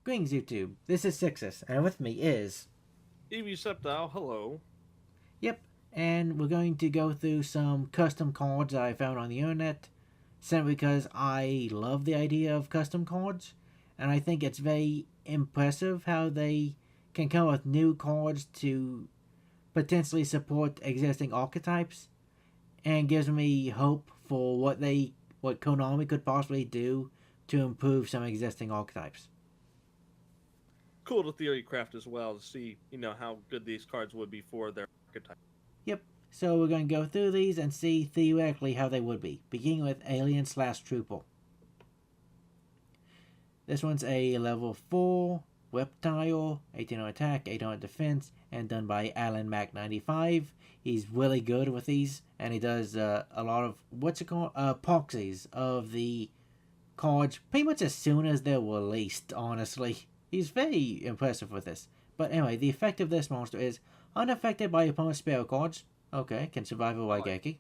Greetings, YouTube. This is Sixus, and with me is... Eva Sceptile, hello. Yep, and we're going to go through some custom cards I found on the internet, simply because I love the idea of custom cards, and I think it's very impressive how they can come up with new cards to potentially support existing archetypes, and gives me hope for what Konami could possibly do to improve some existing archetypes. Cool to theory craft as well to see, how good these cards would be for their archetype. Yep. So we're going to go through these and see theoretically how they would be, beginning with Alien slash Trooper. This one's a level 4 reptile, 1800 attack, 800 defense, and done by Alan Mac 95. He's really good with these, and he does a lot of proxies of the cards pretty much as soon as they're released, honestly. He's very impressive with this. But anyway, the effect of this monster is unaffected by opponent's spell cards. Okay, can survive a Waigeki.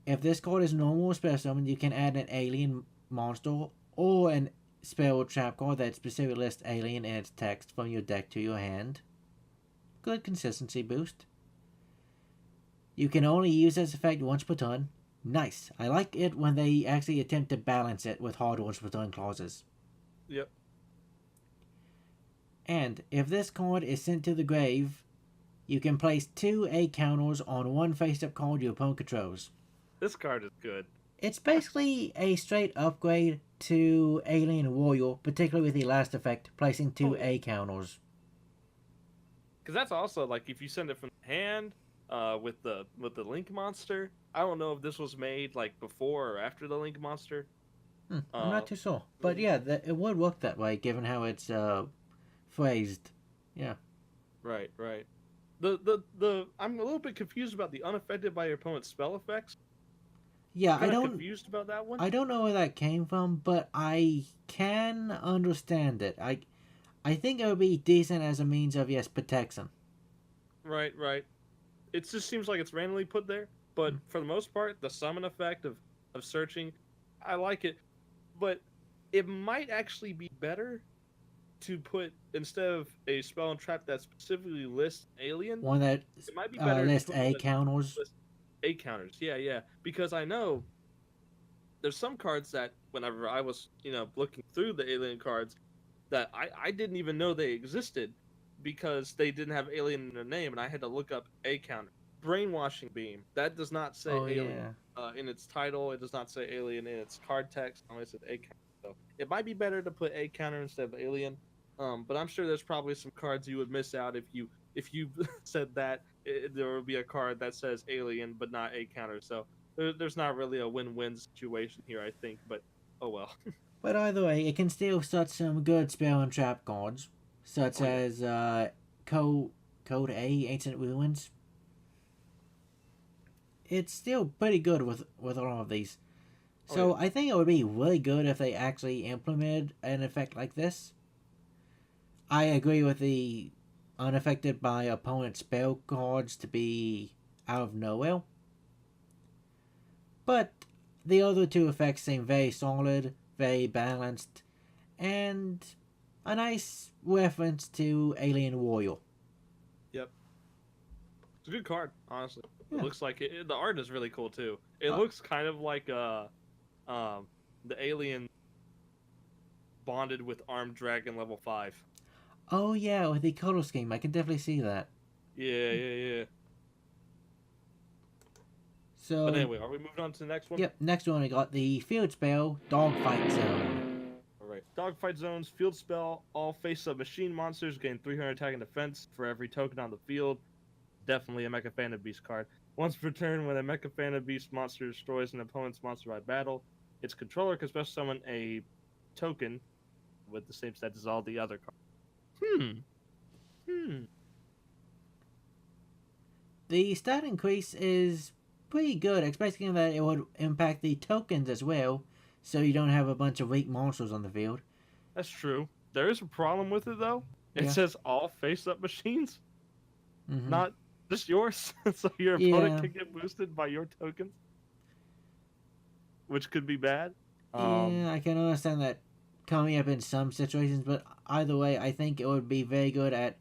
If this card is normal spell summon, you can add an alien monster or an spell trap card that specifically lists alien in its text from your deck to your hand. Good consistency boost. You can only use this effect once per turn. Nice. I like it when they actually attempt to balance it with hard once per turn clauses. Yep. And if this card is sent to the grave, you can place 2 A counters on one face-up card your opponent controls. This card is good. It's basically a straight upgrade to Alien Warrior, particularly with the last effect, placing 2 A counters. Because that's also, like, if you send it from the hand with the Link monster, I don't know if this was made, like, before or after the Link monster. I'm not too sure. But yeah, it would work that way, given how it's phrased. Yeah. Right. I'm a little bit confused about the unaffected by your opponent's spell effects. Yeah, I'm confused about that one. I don't know where that came from, but I can understand it. I think it would be decent as a means of, yes, protection. Right. It just seems like it's randomly put there, but for the most part, the summon effect of searching, I like it. But it might actually be better to put, instead of a spell and trap that specifically lists alien, one that it might be better lists A counters. List A counters, yeah. Because I know there's some cards that whenever I was, looking through the alien cards, that I didn't even know they existed because they didn't have alien in their name, and I had to look up A counter. Brainwashing Beam, that does not say alien in its title. It does not say alien in its card text. Only says A counter. So it might be better to put A counter instead of alien. But I'm sure there's probably some cards you would miss out if you said that there would be a card that says alien but not A counter. So there's not really a win-win situation here, I think. But oh well. But either way, it can still such some good spell and trap cards, such as Code A, Ancient Ruins. It's still pretty good with all of these. So I think it would be really good if they actually implemented an effect like this. I agree with the unaffected by opponent spell cards to be out of nowhere. But the other two effects seem very solid, very balanced, and a nice reference to Alien Warrior. Yep. It's a good card, honestly. Yeah. It looks like the art is really cool too. It looks kind of like the alien bonded with Armed Dragon level 5. Oh yeah, with the color scheme, I can definitely see that. Yeah. So, but anyway, are we moving on to the next one? Yep, next one we got the field spell, Dogfight Zone. Alright, Dogfight Zone's field spell, all face-up machine monsters gain 300 attack and defense for every token on the field. Definitely a Mecha Phantom Beast card. Once per turn, when a Mecha Phantom Beast monster destroys an opponent's monster by battle, its controller can special summon a token with the same stats as all the other cards. The stat increase is pretty good, especially that it would impact the tokens as well, so you don't have a bunch of weak monsters on the field. That's true. There is a problem with it, though. It says all face-up machines, not just yours, so your opponent can get boosted by your tokens, which could be bad. Um, Yeah, I can understand that coming up in some situations, but either way, I think it would be very good at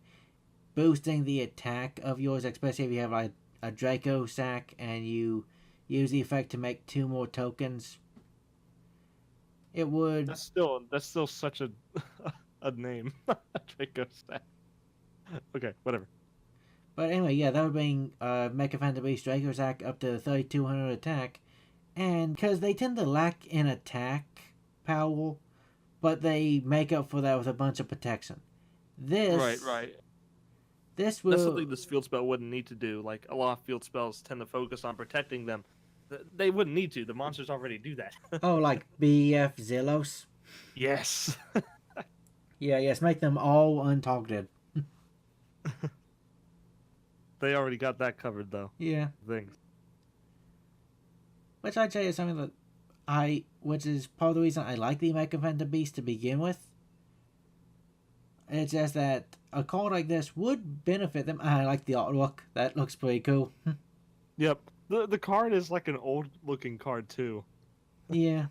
boosting the attack of yours, especially if you have like a Draco sack and you use the effect to make 2 more tokens. It would, that's still such a a name. Draco Stack. Okay, whatever. but anyway, yeah, that would bring Mecha Phantom Beast Draco sack up to 3200 attack, and because they tend to lack in attack power, but they make up for that with a bunch of protection. Right, This right. this That's will something this field spell wouldn't need to do. Like a lot of field spells tend to focus on protecting them. They wouldn't need to. The monsters already do that. oh like BF Zillos. Yes. Yeah, yes, make them all untargeted. They already got that covered though. Yeah, Things. which I'd say is something that which is part of the reason I like the Mecha Phantom Beast to begin with. It's just that a card like this would benefit them. I like the artwork. That looks pretty cool. Yep. The card is like an old looking card too. Yeah.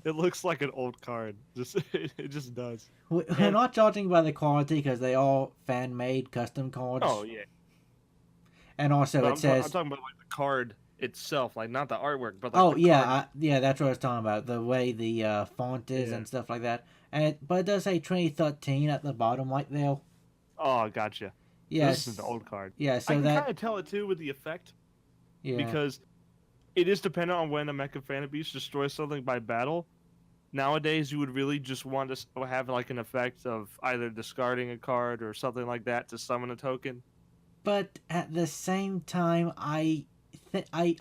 It looks like an old card. Just it just does. We're And not judging by the quality because they are fan made custom oh cards. yeah. And also But it I'm says. talking about like the card itself, like not the artwork, but like Oh, the yeah. card. Yeah, that's what I was talking about. The way the font is Yeah. and stuff like that. But it does say 2013 at the bottom right there. Oh, gotcha. So this is an Yes. old card. Yeah, I so can kind that. of tell it too with the effect Yeah. because it is dependent on when a Mecha Phantom Beast destroys something by battle. Nowadays, you would really just want to have like an effect of either discarding a card or something like that to summon a token. But at the same time, I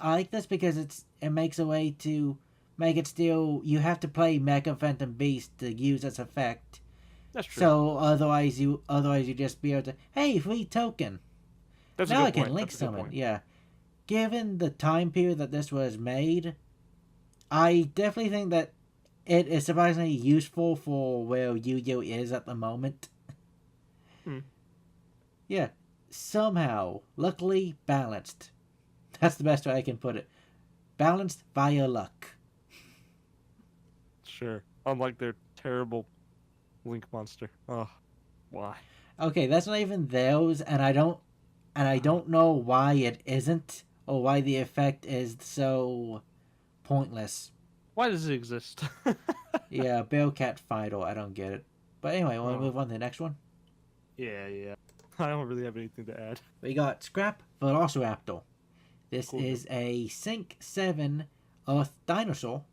like this because it makes a way to make it still. You have to play Mecha Phantom Beast to use its effect. That's true. So otherwise you just be able to, hey, free token. That's a Now I good can point. link That's a good summon. point. Yeah. Given the time period that this was made, I definitely think that it is surprisingly useful for where Yu-Gi-Oh is at the moment. Hmm. Yeah. Somehow, luckily balanced. That's the best way I can put it. Balanced via luck. Sure. Unlike their terrible Link monster. Oh, why? Okay, that's not even theirs, and I don't know why it isn't, or why the effect is so pointless. Why does it exist? Yeah, Bearcat Fighter, I don't get it. But anyway, we'll Oh, move on to the next one. yeah, yeah. I don't really have anything to add. We got Scrap Velociraptor. This Cool. is a Sync 7 Earth dinosaur,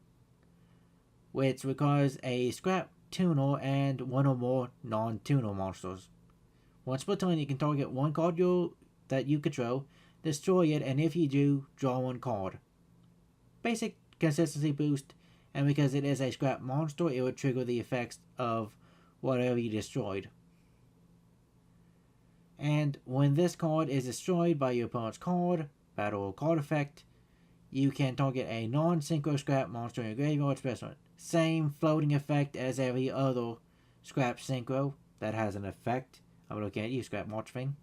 which requires a Scrap tuner and one or more non-tuner monsters. Once per turn, you can target one card that you control, destroy it, and if you do, draw one card. Basic consistency boost, and because it is a scrap monster, it would trigger the effects of whatever you destroyed. And when this card is destroyed by your opponent's card, battle or card effect, you can target a non-synchro scrap monster in your graveyard specimen. Same floating effect as every other scrap synchro that has an effect. I'm looking at you, Scrap Morphine.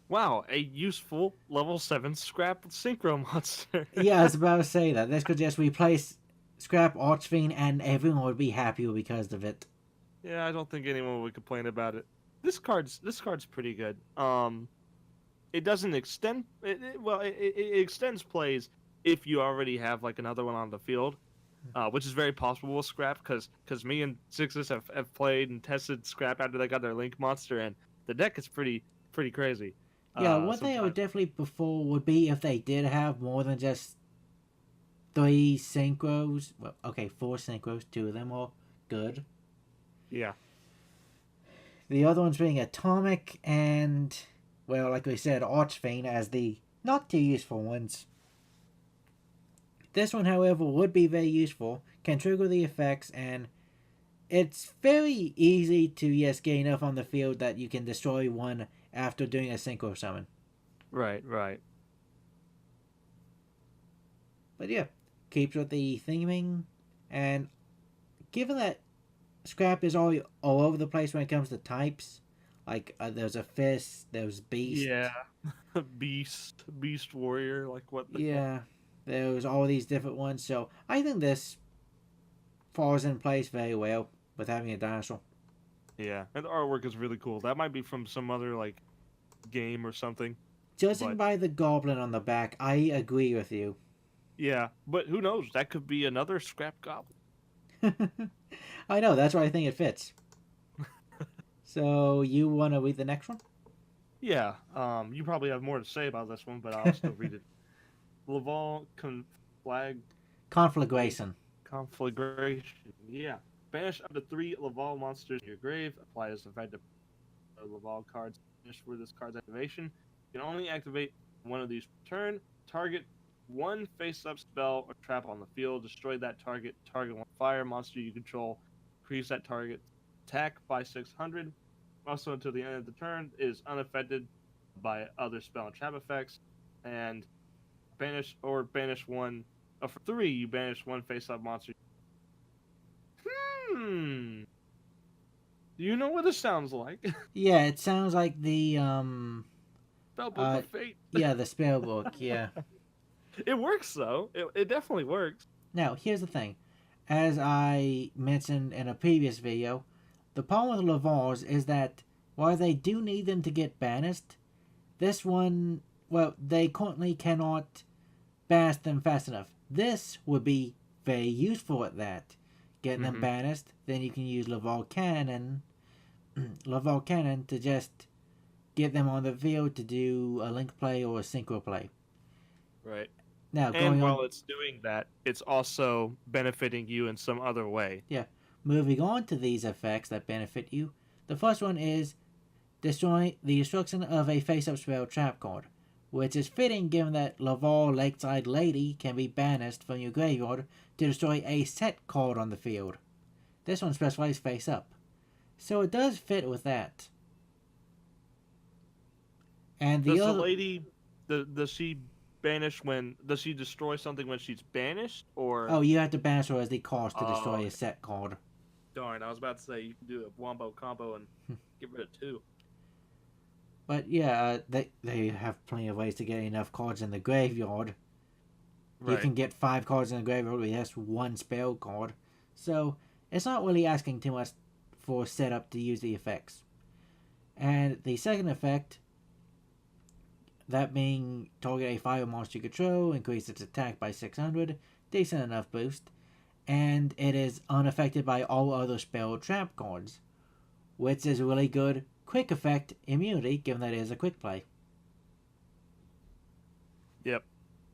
Wow, a useful level 7 scrap synchro monster. Yeah, I was about to say that. This could just replace Scrap Archfiend and everyone would be happier because of it. Yeah, I don't think anyone would complain about it. This card's pretty good. It doesn't extend. It extends plays if you already have like another one on the field, which is very possible with Scrap because me and Sixes have played and tested Scrap after they got their Link monster, and the deck is pretty crazy. Yeah, one thing I would definitely prefer would be if they did have more than just 3 synchros. Well, okay, 4 synchros. 2 of them are good. Yeah. The other ones being Atomic and, well, like we said, Archfiend as the not too useful ones. This one, however, would be very useful, can trigger the effects, and it's very easy to, yes, get enough on the field that you can destroy one after doing a synchro summon. Right. But yeah, keeps with the theming, and given that Scrap is all over the place when it comes to types, like there's a Fist, there's Beast. Yeah. Beast Warrior, like what? Yeah, there's all these different ones. So I think this falls in place very well with having a dinosaur. Yeah, and the artwork is really cool. That might be from some other like game or something. Judging But by the goblin on the back, I agree with you. yeah, but who knows? That could be another scrap goblin. I know, that's why I think it fits. So, you want to read the next one? Yeah, you probably have more to say about this one, but I'll still read it. LaVon Conflagration. conflagration. Yeah. Banish up to 3 Laval monsters in your grave. Apply this effect to Laval cards. Finish for this card's activation. You can only activate one of these per turn. Target one face-up spell or trap on the field. Destroy that target. Target one fire monster you control. Increase that target attack by 600. Also, until the end of the turn, is unaffected by other spell and trap effects. And banish one. For 3, you banish one face-up monster. Hmm. Do you know what this sounds like? Yeah, it sounds like the, Spellbook of Fate. yeah, the spell book, yeah. It works, though. It definitely works. Now, here's the thing. As I mentioned in a previous video, the problem with Lavars is that while they do need them to get banished, this one, well, they currently cannot banish them fast enough. This would be very useful at that. Getting them banished, then you can use Laval Cannon to just get them on the field to do a link play or a synchro play. Right. Now, And while it's doing that, it's also benefiting you in some other way. Yeah. Moving on to these effects that benefit you. The first one is destroy the destruction of a face-up spell trap card, which is fitting given that Laval Lakeside Lady can be banished from your graveyard to destroy a set card on the field. This one specifies face-up, so it does fit with that. And the lady, does she banish when? Does she destroy something when she's banished, or? Oh, you have to banish her as the cost to destroy a set card. Darn, I was about to say you can do a wombo combo and get rid of 2. But yeah, they have plenty of ways to get enough cards in the graveyard. Right. You can get 5 cards in the graveyard with just 1 spell card. So it's not really asking too much for setup to use the effects. And the second effect, that being target a fire monster you control, increase its attack by 600, decent enough boost, and it is unaffected by all other spell trap cards, which is really good quick effect immunity, given that it is a quick play. Yep.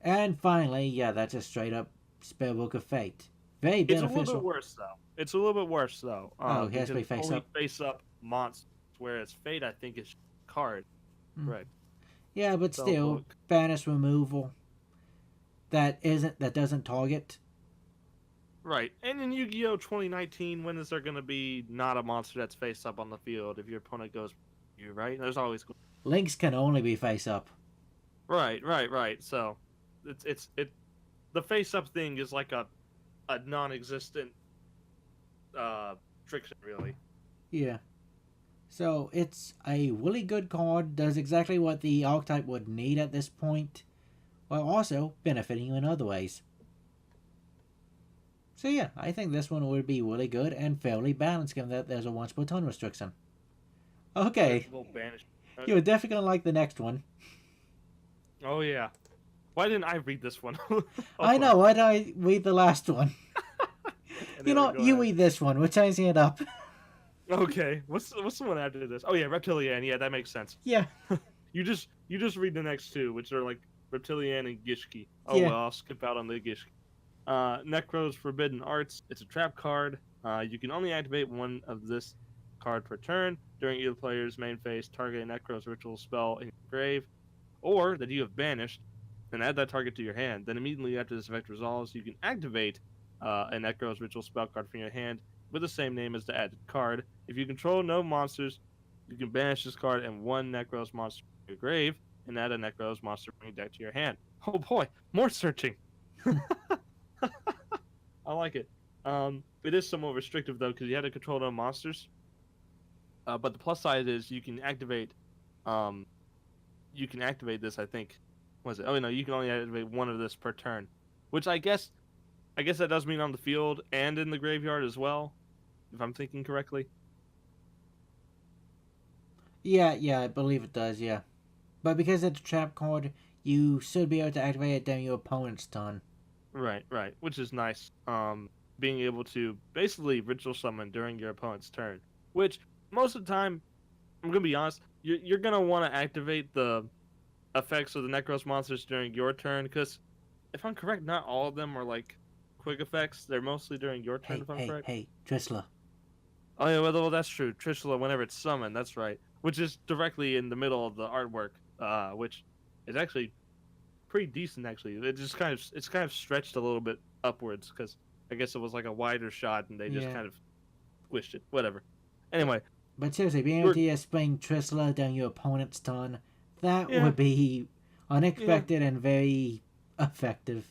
And finally, yeah, that's a straight up Spellbook of Fate. Very beneficial. It's a little bit worse, though. It has to be face up. Face up monsters, whereas Fate, I think, is card. Right. Yeah, but still, banish removal. That doesn't target. Right, and in Yu-Gi-Oh! 2019, when is there going to be not a monster that's face up on the field if your opponent goes you, right? There's always links can only be face up. Right. So, the face up thing is like a non-existent friction, really. Yeah. So it's a really good card. Does exactly what the archetype would need at this point, while also benefiting you in other ways. So yeah, I think this one would be really good and fairly balanced given that there's a once per turn restriction. Okay. You are definitely going to like the next one. Oh yeah. Why didn't I read this one? I know, why did I read the last one? You read this one, we're changing it up. Okay. What's the one after this? Oh yeah, Reptilian, yeah, that makes sense. Yeah. You just read the next 2, which are like Reptilian and Gishki. Oh yeah. Well, I'll skip out on the Gishki. Necros Forbidden Arts. It's a trap card. You can only activate one of this card per turn. During either player's main phase, target a Necros ritual spell in your grave, or that you have banished, and add that target to your hand. Then immediately after this effect resolves, you can activate a Necros ritual spell card from your hand with the same name as the added card. If you control no monsters, you can banish this card and 1 Necros monster from your grave, and add a Necros monster from your deck to your hand. Oh boy, more searching! I like it. It is somewhat restrictive though because you had to control no monsters. But the plus side is you can activate. You can activate this. I think. What is it? Oh no, you can only activate one of this per turn, which I guess I guess that does mean on the field and in the graveyard as well, if I'm thinking correctly. Yeah, I believe it does, yeah. But because it's a trap card, you should be able to activate it during your opponent's turn. Right, which is nice. Being able to basically ritual summon during your opponent's turn, which most of the time, I'm gonna be honest, you're gonna want to activate the effects of the Necros monsters during your turn, because if I'm correct, not all of them are like quick effects. They're mostly during your turn, Hey, if I'm hey, correct. hey, Trishla. Oh yeah, well that's true. Trishula, whenever it's summoned, that's right. Which is directly in the middle of the artwork, which is actually pretty decent. Actually, it's kind of stretched a little bit upwards because I guess it was like a wider shot and they just Yeah. kind of squished it. Whatever. But, Anyway, but seriously, being able we're to just spring Trishla during your opponent's turn, that yeah would be yeah unexpected and very effective.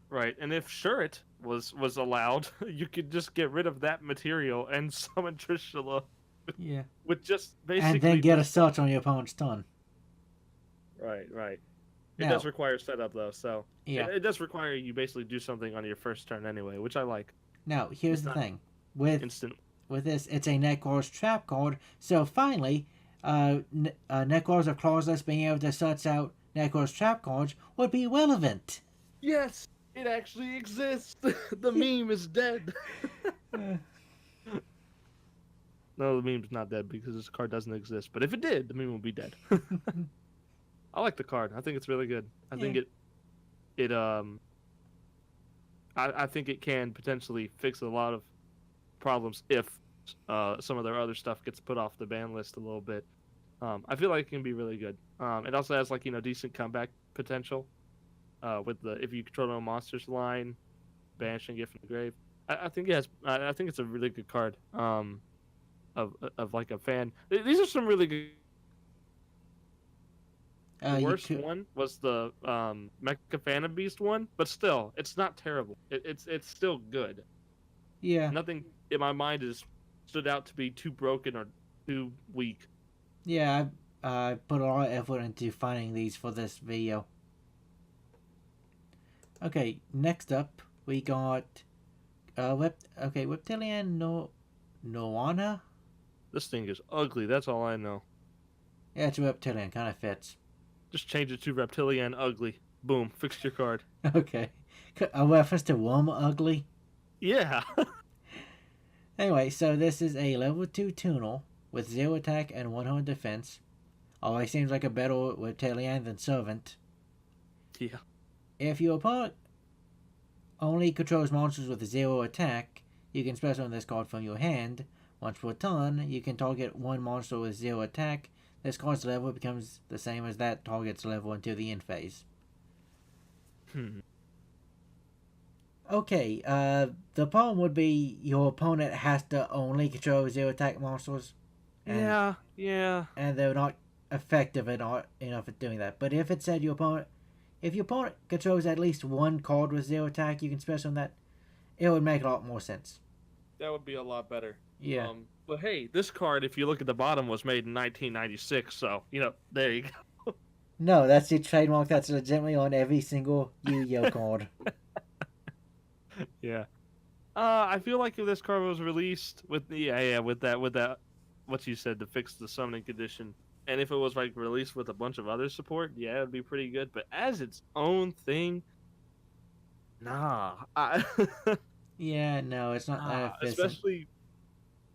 right. And if Shuret was allowed, you could just get rid of that material and summon Trishula Yeah. with just And then basically get a just search on your opponent's turn. right. It does Now, require setup though, so yeah. it does require you basically do something on your first turn anyway, which I like. Now, here's It's the not thing. With instant. with this, it's a Necros trap card. So finally, Necros of Clauseless being able to search out Necros trap cards would be relevant. Yes, it actually exists. The meme is dead. No, the meme's not dead because this card doesn't exist. But if it did, the meme would be dead. I like the card. I think it's really good. I think Yeah. it I think it can potentially fix a lot of problems if some of their other stuff gets put off the ban list a little bit. I feel like it can be really good. It also has like decent comeback potential. With the if you control no monsters line, banishing it from the grave. I think it has. I think it's a really good card. Of like a fan. These are some really good. The You worst could, one was the Mecha Phantom Beast one, but still, it's not terrible. It's still good. yeah, Nothing in my mind has stood out to be too broken or too weak. yeah. I put a lot of effort into finding these for this video. Okay, next up we got Reptilian Noana. This thing is ugly. That's all I know. Yeah, it's a reptilian, kind of fits. Just change it to Reptilian Ugly. Boom, fixed your card. Okay, a reference to Worm Ugly. Yeah. Anyway, so this is a level 2 Tunnel with 0 attack and 100 defense. Always seems like a better reptilian than Servant. Yeah. If your opponent only controls monsters with 0 attack, you can special on this card from your hand. Once per turn, you can target one monster with 0 attack. This card's level becomes the same as that target's level until the end phase. Okay, the problem would be your opponent has to only control 0 attack monsters. And, Yeah. And they're not effective enough at doing that. But if it said if your opponent controls at least one card with 0 attack, you can special on that, it would make a lot more sense. That would be a lot better. Yeah. But hey, this card, if you look at the bottom, was made in 1996, so, there you go. No, that's the trademark that's legitimately on every single Yu-Gi-Oh card. Yeah. I feel like if this card was released with with that, what you said, to fix the summoning condition, and if it was, like, released with a bunch of other support, yeah, it'd be pretty good, but as its own thing, nah. Yeah, no, it's not that efficient. Especially,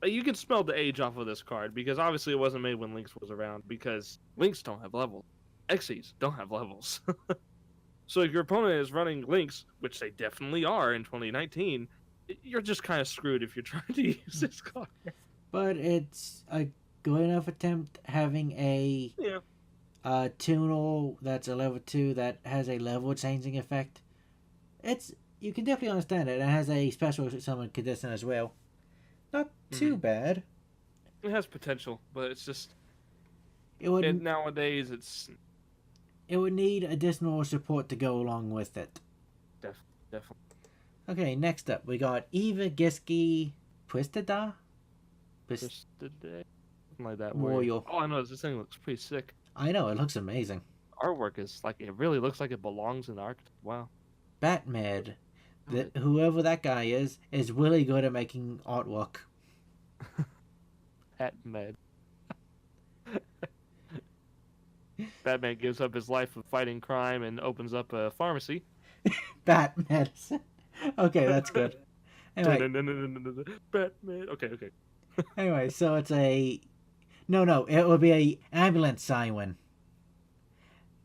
you can smell the age off of this card, because obviously it wasn't made when Lynx was around, because Lynx don't have levels. Xyz don't have levels. So if your opponent is running Lynx, which they definitely are in 2019, you're just kind of screwed if you're trying to use this card. But it's a good enough attempt having a Tunnel that's a level 2 that has a level changing effect. You can definitely understand it. It has a special summon condition as well. Not too bad. It has potential, but it's just It nowadays would need additional support to go along with it. definitely. Okay, next up we got Eva Key Twisted. Just today, something like that. Warrior. All I know is this thing looks pretty sick. I know, it looks amazing. Artwork is like, it really looks like it belongs in the archetype. Wow. Batmed. Whoever that guy is really good at making artwork. Batman. Batman gives up his life of fighting crime and opens up a pharmacy. Bat medicine. Okay, that's good. Anyway, Batman. Okay. anyway, so it's a no. It would be a ambulance siren.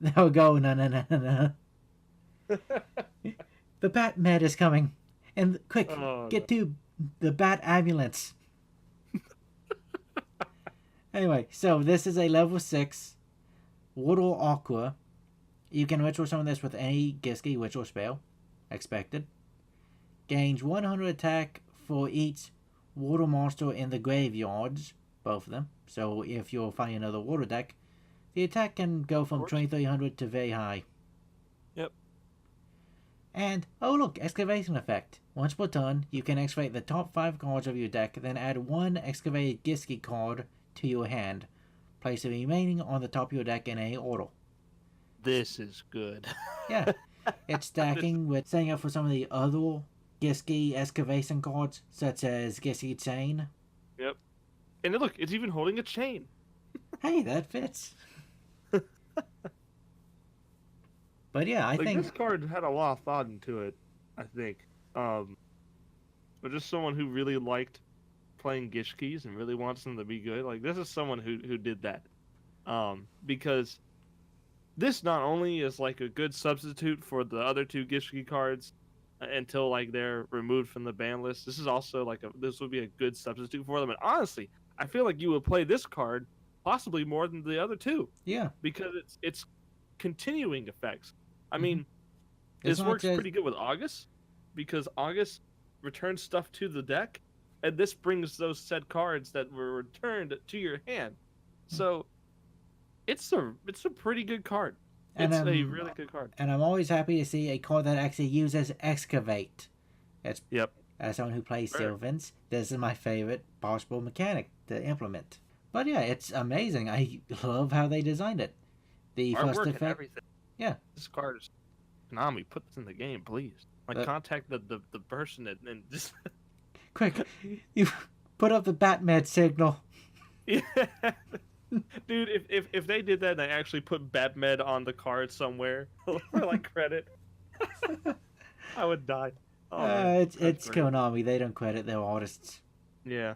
That would go no. The Bat Med is coming, and quick, get to the Bat ambulance. Anyway, so this is a level 6 Water Aqua. You can ritual summon this with any Gisky ritual spell. Expected. Gains 100 attack for each water monster in the graveyards. Both of them. So if you're fighting another water deck, the attack can go from 2300 to very high. Yep. And, oh look, excavation effect. Once per turn, you can excavate the top 5 cards of your deck, then add 1 excavated Gisky card to your hand. Place the remaining on the top of your deck in a order. This is good. Yeah. It's stacking with setting up for some of the other Gisky excavation cards, such as Gisky Chain. Yep. And look, it's even holding a chain. Hey, that fits. But yeah, I think this card had a lot of thought into it, I think. But just someone who really liked playing Gishkis and really wants them to be good. Like, this is someone who did that. Because this not only is like a good substitute for the other 2 Gishki cards until like they're removed from the ban list. This is also like this would be a good substitute for them. And honestly, I feel like you would play this card possibly more than the other 2. Yeah. Because it's continuing effects. I mean, this works pretty good with August, because August returns stuff to the deck, and this brings those said cards that were returned to your hand. So it's a pretty good card. It's a really good card. And I'm always happy to see a card that actually uses Excavate. As someone who plays Sylvans, this is my favorite possible mechanic to implement. But yeah, it's amazing. I love how they designed it. The first effect. Everything. Yeah. This card is Konami, put this in the game, please. Like, contact the person and just quick, you put up the Batman signal. Yeah. Dude, if they did that and they actually put Batman on the card somewhere for like credit, I would die. It's Konami. They don't credit their artists. Yeah.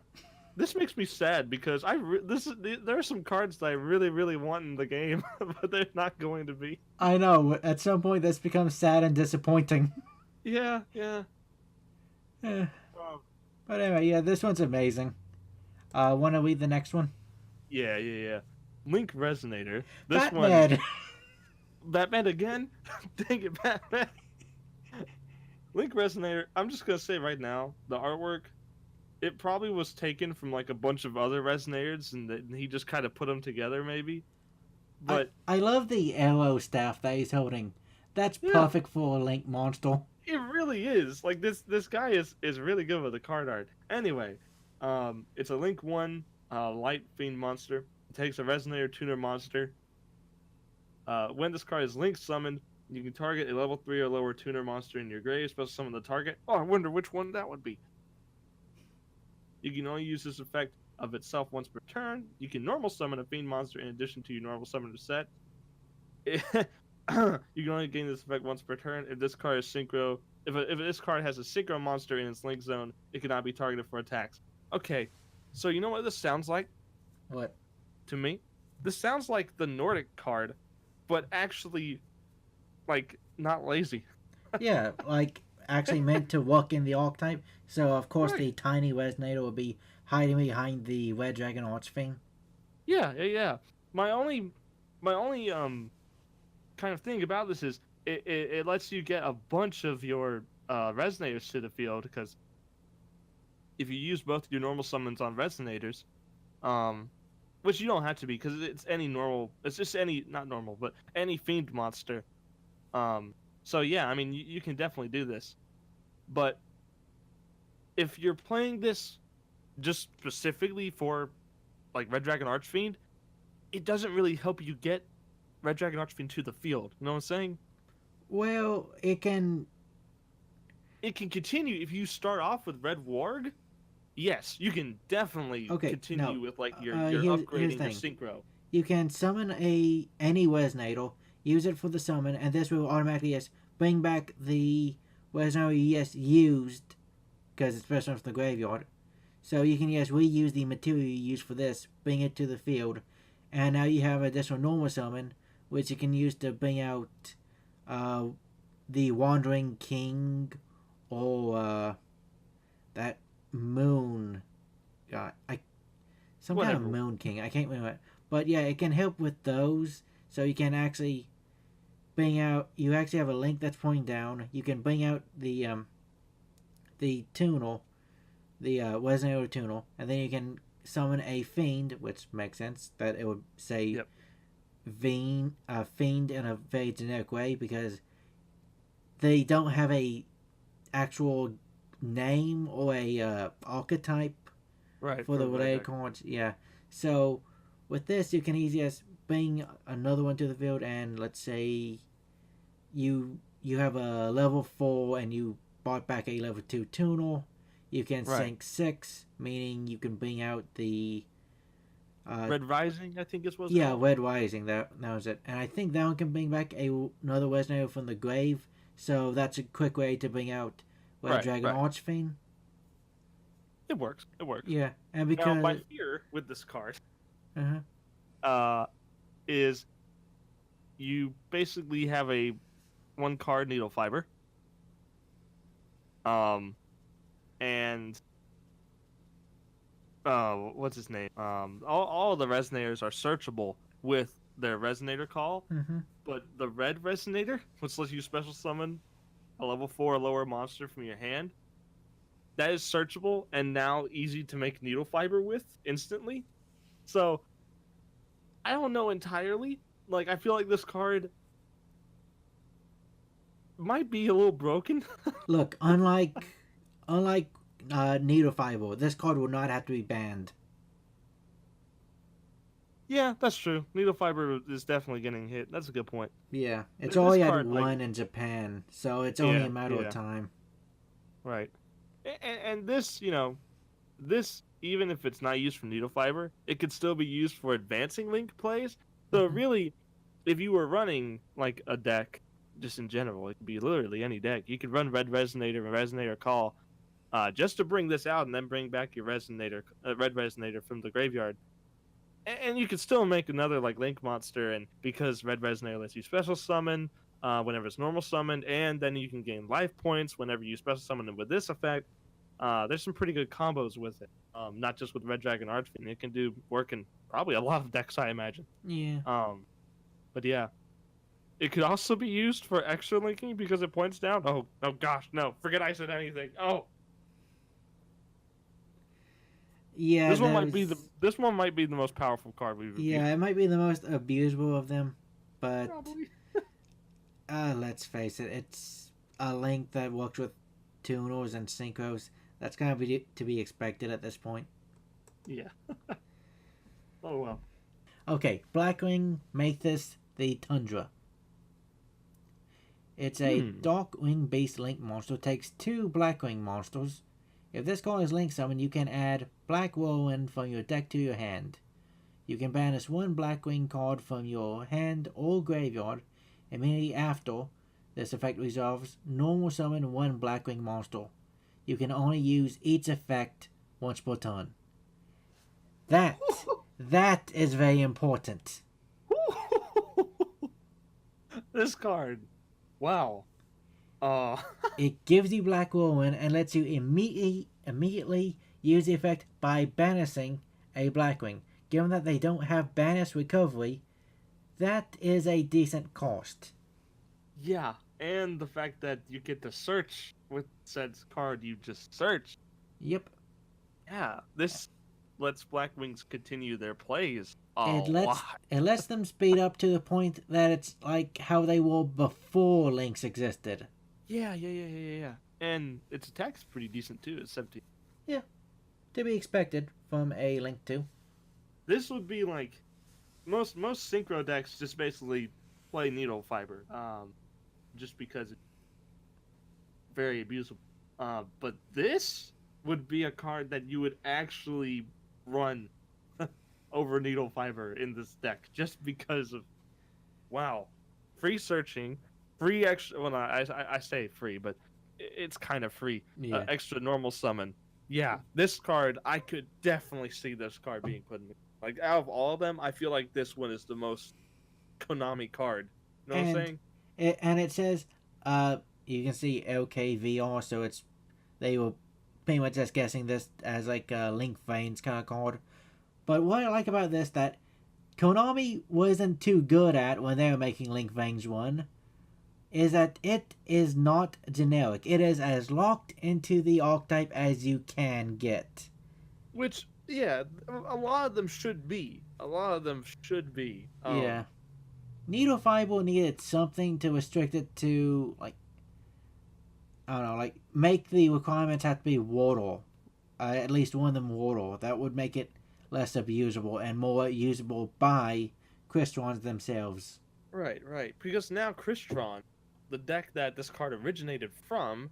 This makes me sad because there are some cards that I really, really want in the game, but they're not going to be. I know. At some point, this becomes sad and disappointing. Yeah. But anyway, yeah, this one's amazing. Want to read the next one? Yeah. Link Resonator. This Batman. Batman again? Dang it, Batman. Link Resonator, I'm just going to say right now, the artwork, it probably was taken from like a bunch of other Resonators, and he just kind of put them together, maybe. But I love the arrow staff that he's holding. That's perfect for a Link monster. It really is. Like, this guy is really good with the card art. Anyway, it's a Link 1 Light Fiend monster. It takes a Resonator tuner monster. When this card is Link summoned, you can target a level 3 or lower tuner monster in your grave, special summon the target. Oh, I wonder which one that would be. You can only use this effect of itself once per turn. You can normal summon a Fiend monster in addition to your normal summoner set. You can only gain this effect once per turn. If this card is synchro, if this card has a synchro monster in its Link zone, it cannot be targeted for attacks. Okay, so you know what this sounds like? What? To me, this sounds like the Nordic card, but actually, like, not lazy. Yeah, like actually meant to work in the archetype. So of course the tiny Resonator will be hiding behind the Red Dragon Archfiend. Yeah. My only kind of thing about this is it lets you get a bunch of your Resonators to the field, because if you use both your normal summons on Resonators, which you don't have to be, because it's just any, not normal, but any Fiend monster. So yeah, I mean, you can definitely do this. But if you're playing this just specifically for, like, Red Dragon Archfiend, it doesn't really help you get Red Dragon Archfiend to the field. You know what I'm saying? Well, it can... it can continue if you start off with Red Warg. Yes, you can definitely Okay, continue now, with like your here's the upgrading your thing. synchro. You can summon any Resonator, use it for the summon, and this will automatically just bring back the Resonator you just used because it's first one from the graveyard. So you can just reuse the material you used for this, bring it to the field, and now you have additional normal summon, which you can use to bring out uh, the Wandering King or that moon guy. Some kind of Whatever. moon king. I can't remember. But yeah, it can help with those. So you can actually bring out. You actually have a link that's pointing down. You can bring out the tunnel, the Resonator tunnel, and then you can summon a fiend, which makes sense that it would say Yep. fiend in a very generic way because they don't have a actual name or a archetype Right. for the Red related Deck. cards. Yeah. So with this, you can easily just bring another one to the field, and let's say you have a level 4 and you bought back a level 2 tunnel. You can Right. sink 6, meaning you can bring out the Red Rising, I think is what's yeah, called. Red Rising. That was it. And I think that one can bring back another Resonator from the grave. So that's a quick way to bring out Red Right. Dragon Right. Archfiend. It works. It works. Yeah, and Now, my because fear with this card, uh-huh. uh, is you basically have a one card needle fiber. And what's his name? All the resonators are searchable with their resonator call, Mm-hmm. but the red resonator, which lets you special summon a level 4 or lower monster from your hand, that is searchable and now easy to make needle fiber with instantly. So I don't know entirely. Like I feel like this card might be a little broken. Look, unlike Needle Fiber, this card will not have to be banned. Yeah, that's true. Needle fiber is definitely getting hit. That's a good point. Yeah, it's This already at card, like, one in Japan, so it's only yeah, a matter of yeah, time. right. And this, this even if it's not used for needle fiber, it could still be used for advancing link plays. So Mhm. really, if you were running like a deck, just in general, it could be literally any deck. You could run Red Resonator and Resonator Call, just to bring this out and then bring back your Resonator, Red Resonator from the graveyard. And you could still make another like Link monster, and because Red Resonator lets you special summon whenever it's normal summoned, and then you can gain life points whenever you special summon it with this effect. There's some pretty good combos with it. Not just with Red Dragon Archfiend. It can do work in probably a lot of decks, I imagine. Yeah. But yeah, it could also be used for extra linking because it points down. Oh gosh, no! Forget I said anything. Oh, Yeah, this one might be those. this one might be the most powerful card we've reviewed. Yeah, it might be the most abusable of them, but Probably. let's face it, it's a link that works with tuners and synchros. That's kind of to be expected at this point. Yeah. Oh well. Okay, Blackwing Mathis the Tundra. It's a Darkwing based link monster. Takes 2 Blackwing monsters. If this card is link summoned, you can add Black Whirlwind from your deck to your hand. You can banish 1 Blackwing card from your hand or graveyard. Immediately after this effect resolves, normal summon 1 Blackwing monster. You can only use each effect once per turn. That is very important. This card. Wow. It gives you Black Whirlwind and lets you immediately use the effect by banishing a Blackwing. Given that they don't have banish recovery, that is a decent cost. Yeah, and the fact that you get to search with said card you just searched. Yep. Yeah, this lets Blackwings continue their plays a It lot. lets them speed up to the point that it's like how they were before links existed. Yeah. And its attack's pretty decent too. It's 17. Yeah, to be expected from a Link 2. This would be like most synchro decks just basically play needle fiber. Just because it's very abusable. But this would be a card that you would actually run over needle fiber in this deck just because of wow, free searching, free extra. Well, I say free, but it's kind of free. Yeah. Extra normal summon. Yeah, this card I could definitely see this card being put in. Like out of all of them, I feel like this one is the most Konami card. You know what I'm saying? It says, you can see LKVR, so they were pretty much just guessing this as like a Link Veins kind of card. But what I like about this that Konami wasn't too good at when they were making Link Veins 1 is that it is not generic. It is as locked into the archetype as you can get. Which, yeah, a lot of them should be. Yeah. Needle Fiber needed something to restrict it to, like, I don't know, like, make the requirements have to be water. At least one of them water. That would make it less abusable and more usable by Crystons themselves. Right. Because now Crystron, the deck that this card originated from,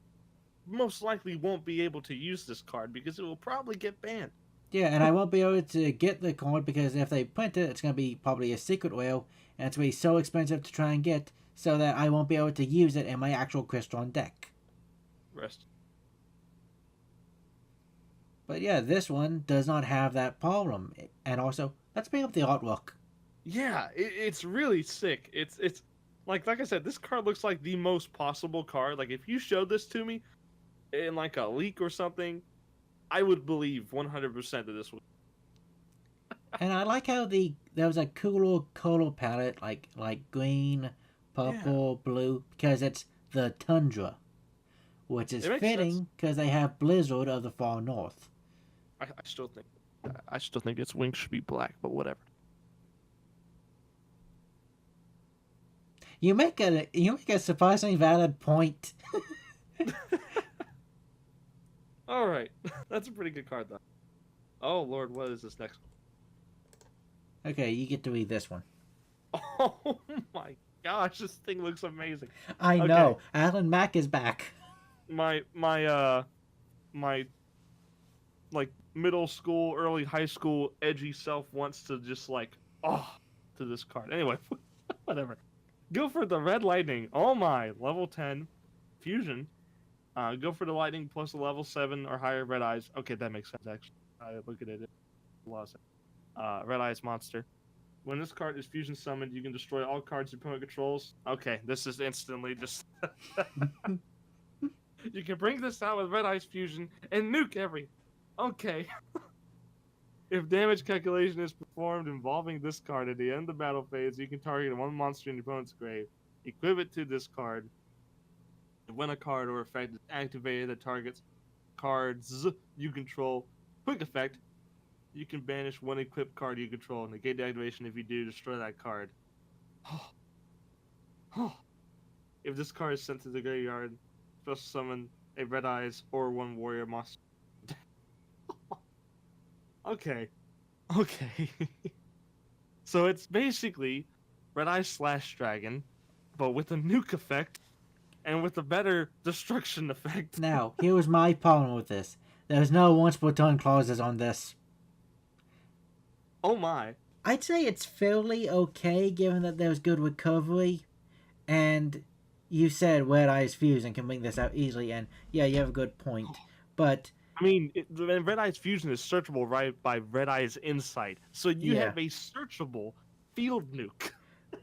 most likely won't be able to use this card because it will probably get banned. Yeah, and I won't be able to get the card because if they print it, it's going to be probably a secret whale, and it's going to be so expensive to try and get, so that I won't be able to use it in my actual Crystron deck. Rest. But yeah, this one does not have that problem. And also, let's bring up the artwork. Yeah, it's really sick. It's like I said, this card looks like the most possible card. Like if you showed this to me in like a leak or something, I would believe 100% that this was. And I like how there was a cooler color palette, like green, purple, blue, because it's the Tundra, which is fitting because they have Blizzard of the far north. I still think its wings should be black, but whatever. You make a surprisingly valid point. All right, that's a pretty good card though. Oh Lord, what is this next one? Okay, you get to read this one. Oh my gosh, this thing looks amazing. I know. Alan Mack is back. My like middle school, early high school edgy self wants to just like to this card. Anyway, whatever. Go for the Red Lightning. Oh my, level 10 fusion. Go for the Lightning plus a level 7 or higher Red Eyes. Okay, that makes sense actually. I look at it. Red Eyes monster. When this card is fusion summoned, you can destroy all cards your opponent controls. Okay, this is instantly just. You can bring this out with Red Eyes fusion and nuke every. Okay. If damage calculation is performed involving this card at the end of the battle phase, you can target one monster in your opponent's grave, equip it to this card, and when a card or effect is activated that targets cards you control, quick effect, you can banish one equipped card you control, negate the activation. If you do, destroy that card. If this card is sent to the graveyard, special summon a Red Eyes or one warrior monster. Okay. So it's basically Red Eyes / Dragon, but with a nuke effect and with a better destruction effect. Now, here was my problem with this. There's no once per turn clauses on this. Oh my. I'd say it's fairly okay given that there's good recovery, and you said Red Eyes Fusion can bring this out easily, and yeah, you have a good point. But I mean, the Red Eyes Fusion is searchable right by Red Eyes Insight, so you have a searchable field nuke.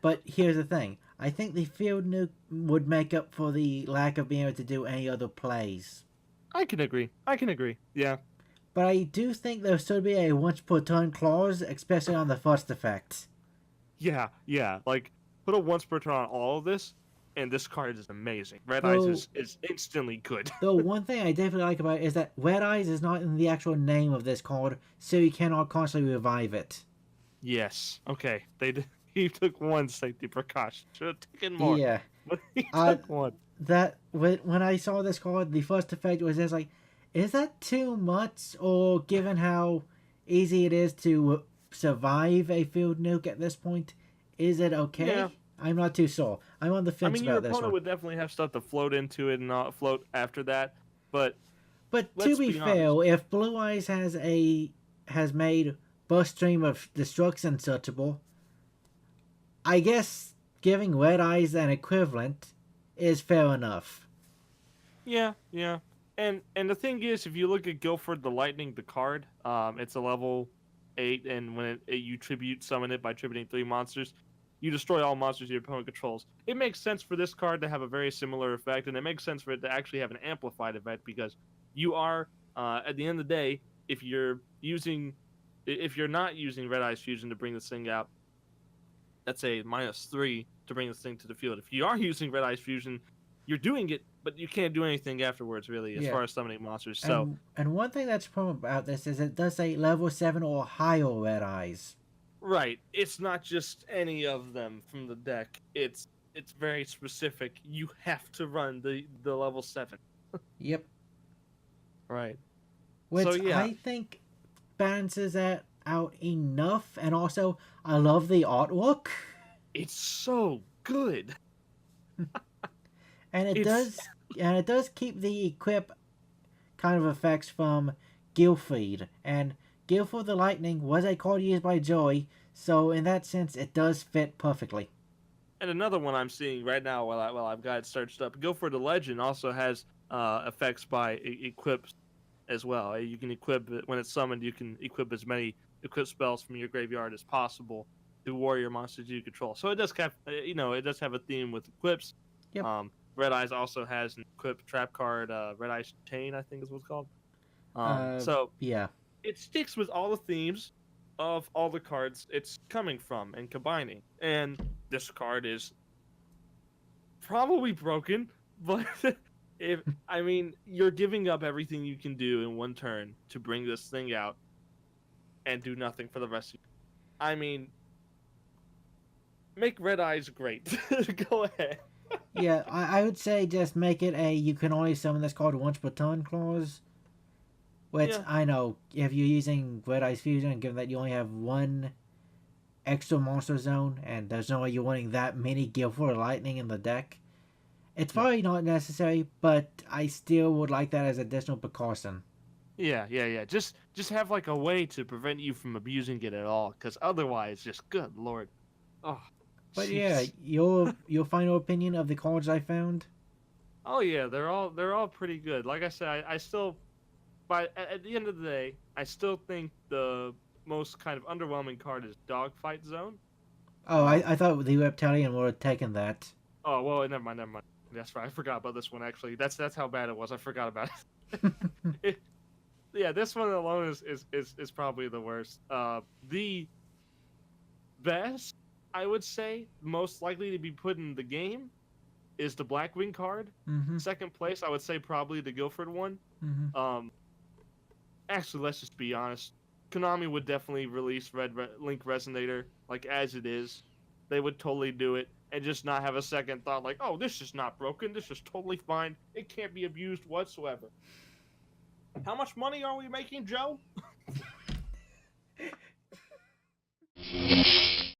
But here's the thing. I think the field nuke would make up for the lack of being able to do any other plays. I can agree. Yeah. But I do think there should be a once per turn clause, especially on the first effect. Yeah. Like, put a once per turn on all of this, and this card is amazing. Red Eyes is instantly good. The one thing I definitely like about it is that Red Eyes is not in the actual name of this card, so you cannot constantly revive it. Yes. Okay. He took one safety precaution. Should have taken more. Yeah. But he took one. That when I saw this card, the first effect was just like, is that too much? Or given how easy it is to survive a field nuke at this point, is it okay? Yeah. I'm not too sure. I'm on the fence about this one. Your opponent would definitely have stuff to float into it and not float after that. But But to let's be be honest. fair, if Blue Eyes has made Burst Stream of Destruction searchable, I guess giving Red Eyes an equivalent is fair enough. Yeah, yeah. And the thing is, if you look at Guilford the Lightning, the card, it's a level 8, and when you tribute summon it by tributing 3 monsters, you destroy all monsters your opponent controls. It makes sense for this card to have a very similar effect, and it makes sense for it to actually have an amplified effect because you are, at the end of the day, if you're using, if you're not using Red Eyes Fusion to bring this thing out, that's a -3 to bring this thing to the field. If you are using Red Eyes Fusion, you're doing it, but you can't do anything afterwards, really, as Yeah. far as summoning monsters. So, And one thing that's important about this is it does say level 7 or higher Red Eyes. right, it's not just any of them from the deck. It's very specific. You have to run the level 7. Yep. Right. So Which yeah, I think balances that out enough. And also, I love the artwork. it's so good. And it It's does and it does keep the equip kind of effects from Guilford. And Guilford the Lightning was a card used by Joey, so in that sense it does fit perfectly. and another one I'm seeing right now while I've got it searched up. Go for the Legend also has effects by equips as well. You can equip it when it's summoned. You can equip as many equip spells from your graveyard as possible to warrior monsters you control. So it does have, it does have a theme with equips. Yep. Red Eyes also has an equip trap card, Red Eyes Chain, I think is what it's called. Uh So yeah. it sticks with all the themes of all the cards it's coming from and combining. And this card is probably broken, but if I mean you're giving up everything you can do in one turn to bring this thing out and do nothing for the rest of you. I mean, make Red Eyes great. Go ahead. Yeah, I would say just make it a you can only summon this card once per turn clause. Which Yeah. I know if you're using Red Eyes Fusion, given that you only have one extra monster zone and there's no way you're winning that many Guilford Lightning in the deck, it's No. probably not necessary, but I still would like that as additional precaution. Yeah. Just have like a way to prevent you from abusing it at all, because otherwise, just good lord. Oh, But yeah, jeez. your final opinion of the cards I found? Oh yeah, they're all pretty good. Like I said, I still, but at the end of the day, I still think the most kind of underwhelming card is Dogfight Zone. Oh, Um. I thought the Reptilian would have taken that. Oh well, never mind, never mind. That's right. I forgot about this one actually. That's how bad it was. I forgot about it. Yeah, this one alone is probably the worst. The best, I would say, most likely to be put in the game is the Blackwing card. Mm-hmm. Second place, I would say probably the Guilford one. Mm-hmm. Um, actually, let's just be honest. Konami would definitely release Link Resonator like as it is. They would totally do it and just not have a second thought like, oh, this is not broken. This is totally fine. It can't be abused whatsoever. How much money are we making, Joe?